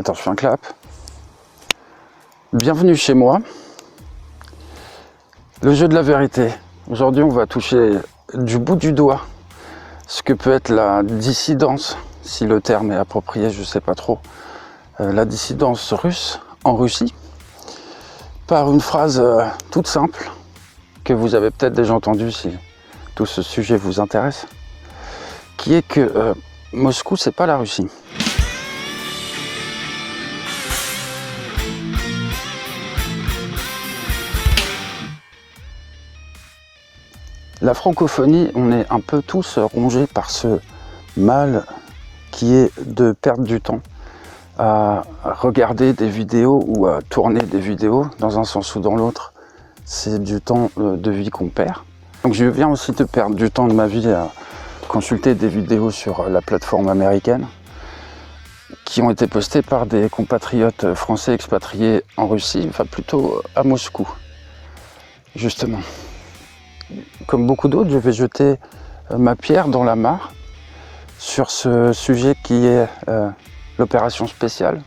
Attends, je fais un clap. Bienvenue chez moi. Le jeu de la vérité. Aujourd'hui, on va toucher du bout du doigt ce que peut être la dissidence, si le terme est approprié, je sais pas trop. La dissidence russe en Russie, par une phrase toute simple que vous avez peut-être déjà entendue si tout ce sujet vous intéresse, qui est que Moscou, c'est pas la Russie. La francophonie, on est un peu tous rongés par ce mal qui est de perdre du temps à regarder des vidéos ou à tourner des vidéos dans un sens ou dans l'autre. C'est du temps de vie qu'on perd. Donc je viens aussi de perdre du temps de ma vie à consulter des vidéos sur la plateforme américaine qui ont été postées par des compatriotes français expatriés en Russie, enfin plutôt à Moscou, justement. Comme beaucoup d'autres, je vais jeter ma pierre dans la mare sur ce sujet qui est l'opération spéciale,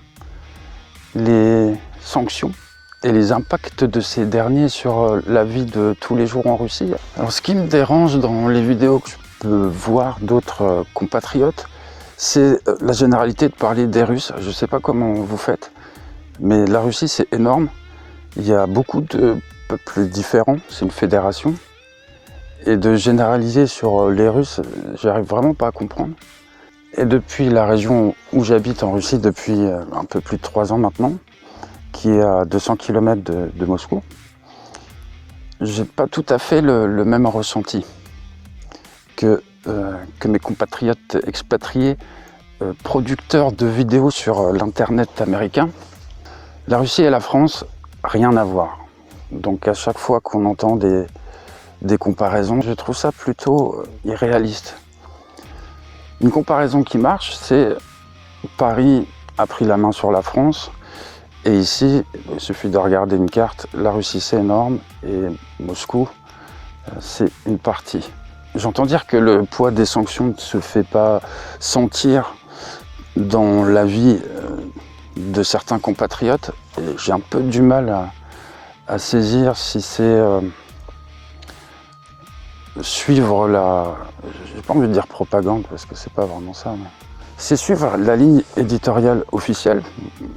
les sanctions et les impacts de ces derniers sur la vie de tous les jours en Russie. Alors ce qui me dérange dans les vidéos que je peux voir d'autres compatriotes, c'est la généralité de parler des Russes. Je ne sais pas comment vous faites, mais la Russie c'est énorme. Il y a beaucoup de peuples différents, c'est une fédération. Et de généraliser sur les Russes, j'arrive vraiment pas à comprendre. Et depuis la région où j'habite en Russie depuis un peu plus de 3 ans maintenant, qui est à 200 km de Moscou, j'ai pas tout à fait le même ressenti que mes compatriotes expatriés, producteurs de vidéos sur l'internet américain. La Russie et la France, rien à voir. Donc à chaque fois qu'on entend des comparaisons, je trouve ça plutôt irréaliste. Une comparaison qui marche, c'est Paris a pris la main sur la France, et ici, il suffit de regarder une carte, la Russie c'est énorme, et Moscou, c'est une partie. J'entends dire que le poids des sanctions ne se fait pas sentir dans la vie de certains compatriotes, et j'ai un peu du mal à saisir si c'est suivre la, j'ai pas envie de dire propagande parce que c'est pas vraiment ça, mais c'est suivre la ligne éditoriale officielle.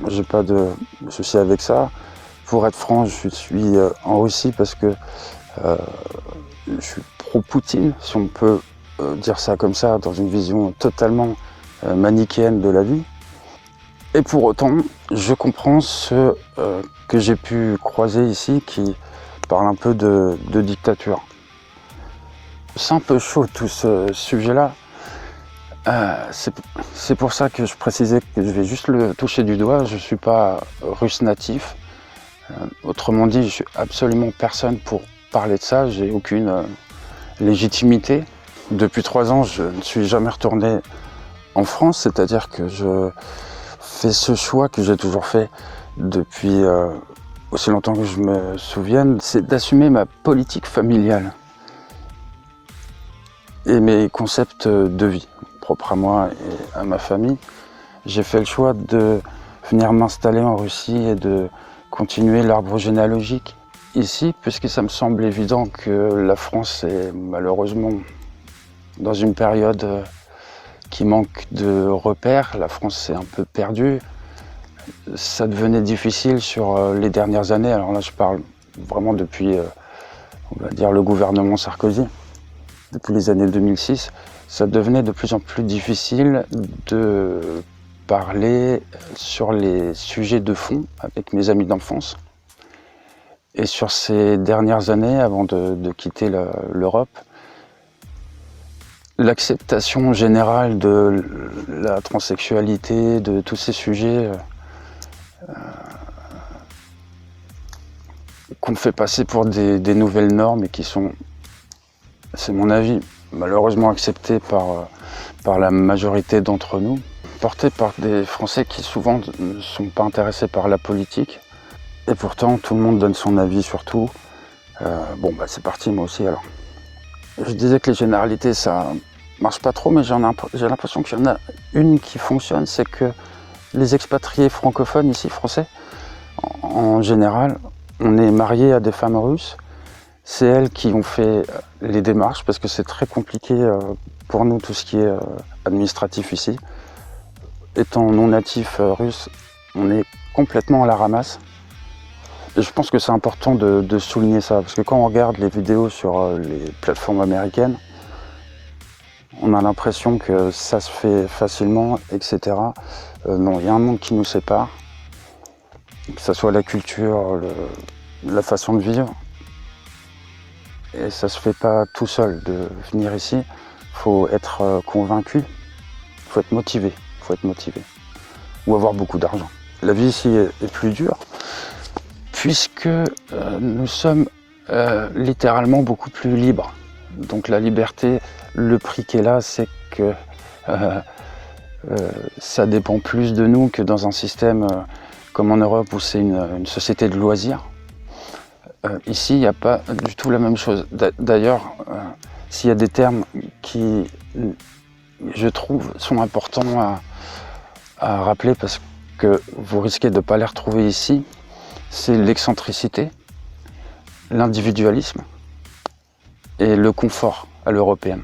J'ai pas de souci avec ça. Pour être franc, je suis en Russie parce que je suis pro-Poutine, si on peut dire ça comme ça, dans une vision totalement manichéenne de la vie. Et pour autant, je comprends ceux que j'ai pu croiser ici qui parlent un peu de dictature. C'est un peu chaud tout ce sujet-là. C'est pour ça que je précisais que je vais juste le toucher du doigt. Je ne suis pas russe natif. Autrement dit, je suis absolument personne pour parler de ça. J'ai aucune légitimité. Depuis 3 ans, je ne suis jamais retourné en France. C'est-à-dire que je fais ce choix que j'ai toujours fait depuis aussi longtemps que je me souvienne. C'est d'assumer ma politique familiale et mes concepts de vie, propres à moi et à ma famille. J'ai fait le choix de venir m'installer en Russie et de continuer l'arbre généalogique ici, puisque ça me semble évident que la France est malheureusement dans une période qui manque de repères. La France s'est un peu perdue. Ça devenait difficile sur les dernières années. Alors là, je parle vraiment depuis, on va dire, le gouvernement Sarkozy. Depuis les années 2006, ça devenait de plus en plus difficile de parler sur les sujets de fond avec mes amis d'enfance. Et sur ces dernières années, avant de quitter l'Europe, l'acceptation générale de la transsexualité, de tous ces sujets qu'on fait passer pour des nouvelles normes et qui sont, c'est mon avis, malheureusement accepté par la majorité d'entre nous, porté par des Français qui souvent ne sont pas intéressés par la politique. Et pourtant, tout le monde donne son avis sur tout. Bon, bah c'est parti, moi aussi alors. Je disais que les généralités, ça marche pas trop, mais j'ai l'impression qu'il y en a une qui fonctionne, c'est que les expatriés francophones ici, français, en général, on est marié à des femmes russes. C'est elles qui ont fait les démarches parce que c'est très compliqué pour nous tout ce qui est administratif ici. Étant non natif russe, on est complètement à la ramasse. Et je pense que c'est important de souligner ça parce que quand on regarde les vidéos sur les plateformes américaines, on a l'impression que ça se fait facilement, etc. Non, il y a un monde qui nous sépare, que ce soit la culture, la façon de vivre. Et ça se fait pas tout seul de venir ici. Il faut être convaincu, il faut être motivé, ou avoir beaucoup d'argent. La vie ici est plus dure puisque nous sommes littéralement beaucoup plus libres. Donc la liberté, le prix qui est là, c'est que ça dépend plus de nous que dans un système comme en Europe où c'est une société de loisirs. Ici, il n'y a pas du tout la même chose. D'ailleurs, s'il y a des termes qui, je trouve, sont importants à rappeler parce que vous risquez de ne pas les retrouver ici, c'est l'excentricité, l'individualisme et le confort à l'européenne.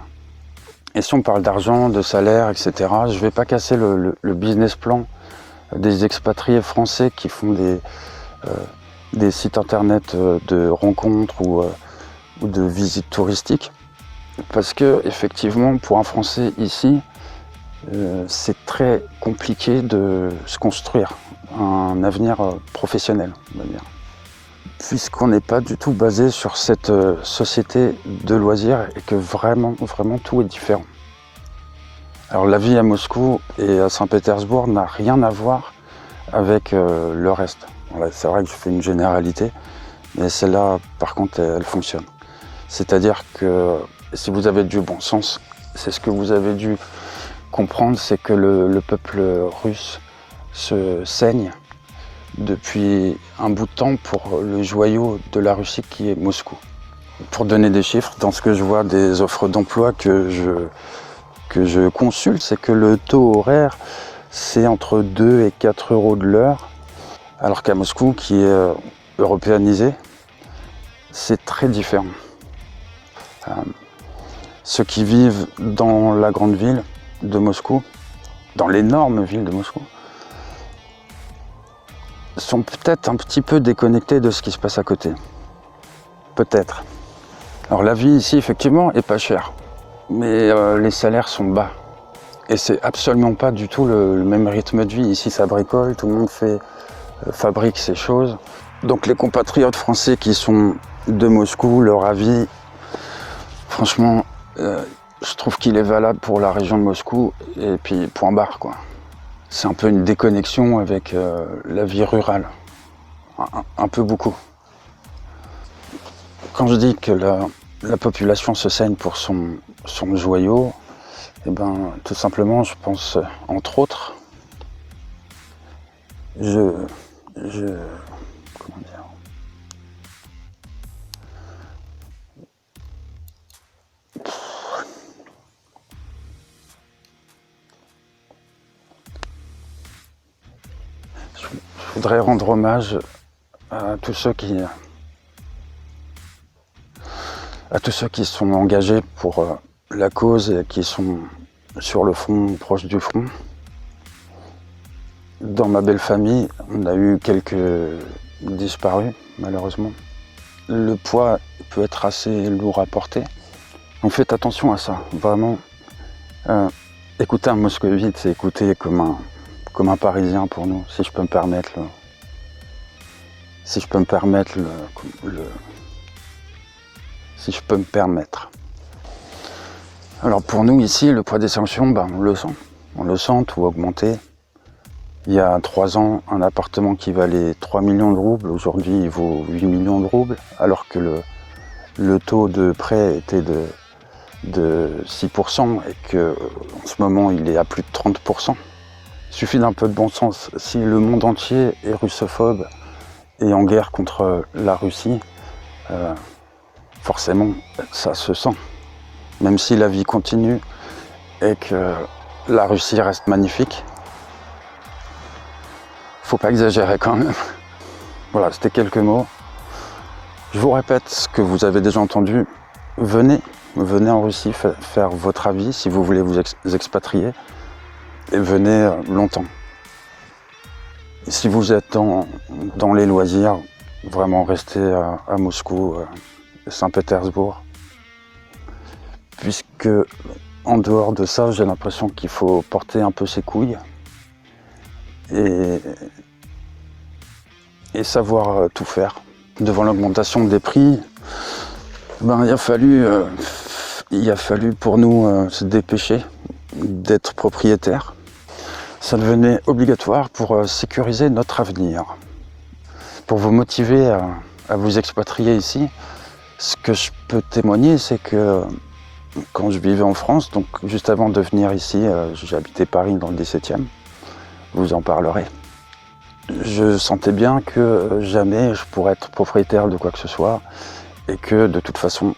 Et si on parle d'argent, de salaire, etc., je ne vais pas casser le business plan des expatriés français qui font des sites internet de rencontres ou de visites touristiques. Parce que, effectivement, pour un Français ici, c'est très compliqué de se construire un avenir professionnel, on va dire. Puisqu'on n'est pas du tout basé sur cette société de loisirs et que vraiment tout est différent. Alors la vie à Moscou et à Saint-Pétersbourg n'a rien à voir avec le reste. C'est vrai que je fais une généralité, mais celle-là, par contre, elle fonctionne. C'est-à-dire que si vous avez du bon sens, c'est ce que vous avez dû comprendre, c'est que le peuple russe se saigne depuis un bout de temps pour le joyau de la Russie qui est Moscou. Pour donner des chiffres, dans ce que je vois des offres d'emploi que je consulte, c'est que le taux horaire, c'est entre 2 et 4 euros de l'heure, alors qu'à Moscou, qui est européanisé, c'est très différent. Ceux qui vivent dans la grande ville de Moscou, dans l'énorme ville de Moscou, sont peut-être un petit peu déconnectés de ce qui se passe à côté. Peut-être. Alors la vie ici, effectivement, est pas chère, mais les salaires sont bas. Et c'est absolument pas du tout le même rythme de vie. Ici, ça bricole, tout le monde fabrique ses choses. Donc les compatriotes français qui sont de Moscou, leur avis, franchement, je trouve qu'il est valable pour la région de Moscou, et puis point barre, quoi. C'est un peu une déconnexion avec la vie rurale, un peu beaucoup. Quand je dis que la population se saigne pour son joyau, eh ben, tout simplement, je pense, entre autres, comment dire, je voudrais rendre hommage à tous ceux qui sont engagés pour la cause et qui sont sur le front, proche du front. Dans ma belle famille, on a eu quelques disparus, malheureusement. Le poids peut être assez lourd à porter. Donc faites attention à ça, vraiment. Écouter un moscovite, c'est écouter comme un Parisien pour nous, si je peux me permettre si je peux me permettre. Alors pour nous ici, le poids des sanctions, on le sent, tout a augmenté. Il y a 3 ans, un appartement qui valait 3 millions de roubles, aujourd'hui il vaut 8 millions de roubles, alors que le taux de prêt était de 6% et qu'en ce moment il est à plus de 30%. Il suffit d'un peu de bon sens. Si le monde entier est russophobe et en guerre contre la Russie, forcément ça se sent. Même si la vie continue et que la Russie reste magnifique, faut pas exagérer quand même. Voilà, c'était quelques mots. Je vous répète ce que vous avez déjà entendu. Venez en Russie faire votre avis si vous voulez vous expatrier. Et venez longtemps. Si vous êtes dans les loisirs, vraiment restez à Moscou, Saint-Pétersbourg. Puisque en dehors de ça, j'ai l'impression qu'il faut porter un peu ses couilles et savoir tout faire. Devant l'augmentation des prix, il a fallu pour nous se dépêcher d'être propriétaire. Ça devenait obligatoire pour sécuriser notre avenir. Pour vous motiver à vous expatrier ici, ce que je peux témoigner, c'est que quand je vivais en France, donc juste avant de venir ici, j'habitais Paris dans le 17e, vous en parlerez. Je sentais bien que jamais je pourrais être propriétaire de quoi que ce soit et que de toute façon,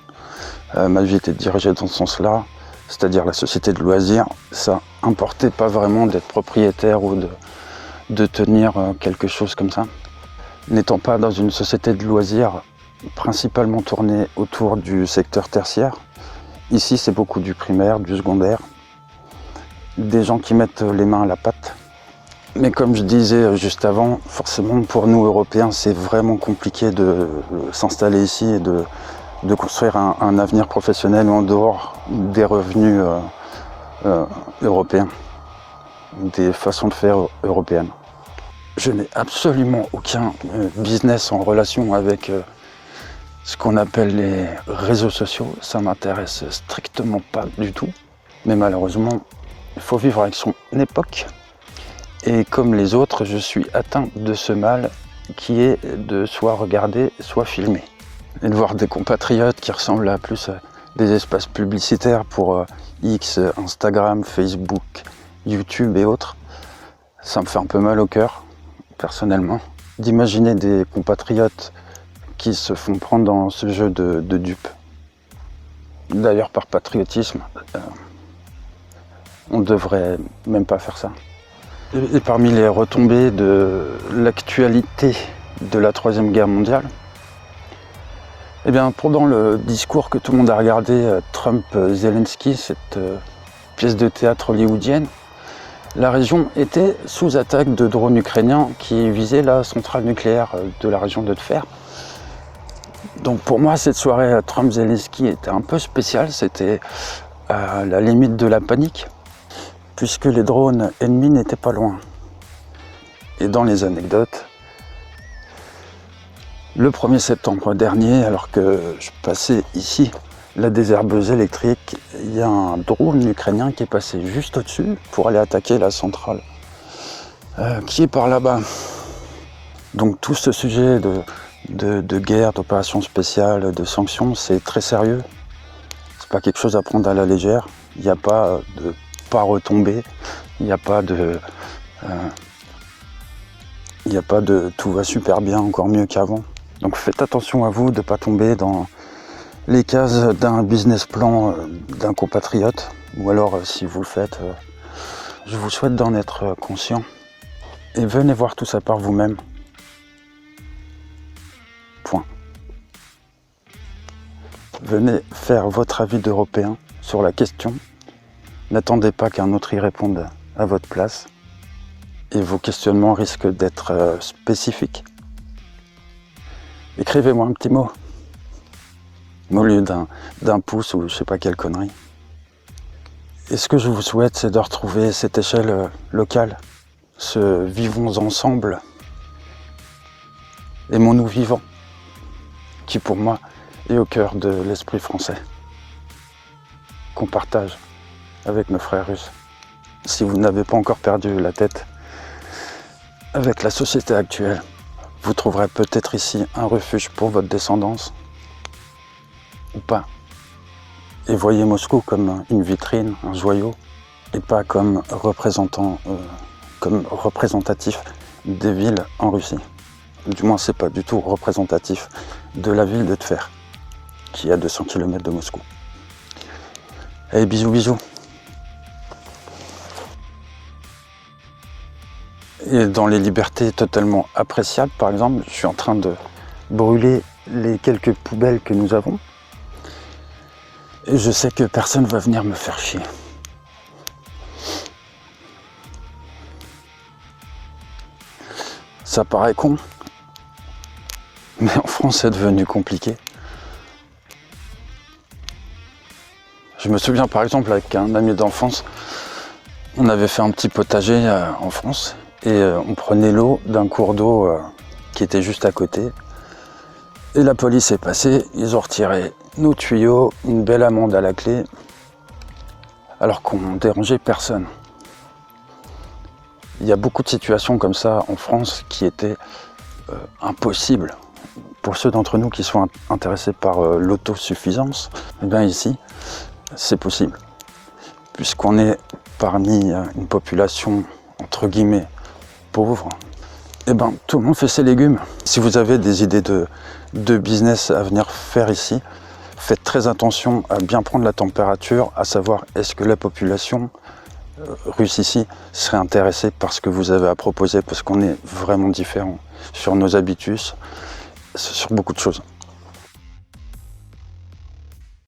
ma vie était dirigée dans ce sens-là, c'est-à-dire la société de loisirs. Ça importait pas vraiment d'être propriétaire ou de tenir quelque chose comme ça. N'étant pas dans une société de loisirs principalement tournée autour du secteur tertiaire, ici c'est beaucoup du primaire, du secondaire, des gens qui mettent les mains à la pâte. Mais comme je disais juste avant, forcément pour nous Européens, c'est vraiment compliqué de s'installer ici et de construire un avenir professionnel en dehors des revenus européens, des façons de faire européennes. Je n'ai absolument aucun business en relation avec ce qu'on appelle les réseaux sociaux. Ça m'intéresse strictement pas du tout. Mais malheureusement, il faut vivre avec son époque. Et comme les autres, je suis atteint de ce mal qui est de soit regarder, soit filmer. Et de voir des compatriotes qui ressemblent à plus à des espaces publicitaires pour X, Instagram, Facebook, YouTube et autres, ça me fait un peu mal au cœur, personnellement. D'imaginer des compatriotes qui se font prendre dans ce jeu de dupes. D'ailleurs, par patriotisme, on ne devrait même pas faire ça. Et parmi les retombées de l'actualité de la Troisième Guerre mondiale, eh bien, pendant le discours que tout le monde a regardé, Trump-Zelensky, cette pièce de théâtre hollywoodienne, la région était sous attaque de drones ukrainiens qui visaient la centrale nucléaire de la région de Tver. Donc pour moi, cette soirée Trump-Zelensky était un peu spéciale, c'était à la limite de la panique, puisque les drones ennemis n'étaient pas loin. Et dans les anecdotes, le 1er septembre dernier, alors que je passais ici la désherbeuse électrique, il y a un drone ukrainien qui est passé juste au-dessus pour aller attaquer la centrale qui est par là-bas. Donc tout ce sujet de guerre, d'opérations spéciales, de sanctions, c'est très sérieux. C'est pas quelque chose à prendre à la légère. Il n'y a pas de pas retomber, il n'y a pas de tout va super bien, encore mieux qu'avant. Donc faites attention à vous de ne pas tomber dans les cases d'un business plan d'un compatriote, ou alors si vous le faites, je vous souhaite d'en être conscient. Et venez voir tout ça par vous-même. Point. Venez faire votre avis d'Européen sur la question. N'attendez pas qu'un autre y réponde à votre place. Et vos questionnements risquent d'être spécifiques. Écrivez-moi un petit mot. Au lieu d'un pouce ou je sais pas quelle connerie. Et ce que je vous souhaite, c'est de retrouver cette échelle locale, ce vivons ensemble, aimons-nous vivants, qui pour moi est au cœur de l'esprit français, qu'on partage avec nos frères russes. Si vous n'avez pas encore perdu la tête avec la société actuelle, vous trouverez peut-être ici un refuge pour votre descendance, ou pas. Et voyez Moscou comme une vitrine, un joyau, et pas comme représentatif des villes en Russie. Du moins, c'est pas du tout représentatif de la ville de Tver, qui est à 200 km de Moscou. Allez, bisous, bisous. et dans les libertés totalement appréciables. Par exemple, je suis en train de brûler les quelques poubelles que nous avons. Et je sais que personne va venir me faire chier. Ça paraît con, mais en France c'est devenu compliqué. Je me souviens par exemple avec un ami d'enfance, on avait fait un petit potager en France et on prenait l'eau d'un cours d'eau qui était juste à côté. Et la police est passée, ils ont retiré nos tuyaux, une belle amende à la clé, alors qu'on ne dérangeait personne. Il y a beaucoup de situations comme ça en France qui étaient impossibles. Pour ceux d'entre nous qui sont intéressés par l'autosuffisance, eh bien ici, c'est possible. Puisqu'on est parmi une population, entre guillemets, pauvre, eh ben, tout le monde fait ses légumes. Si vous avez des idées de business à venir faire ici, faites très attention à bien prendre la température, à savoir est-ce que la population russe ici serait intéressée par ce que vous avez à proposer, parce qu'on est vraiment différents sur nos habitudes, sur beaucoup de choses.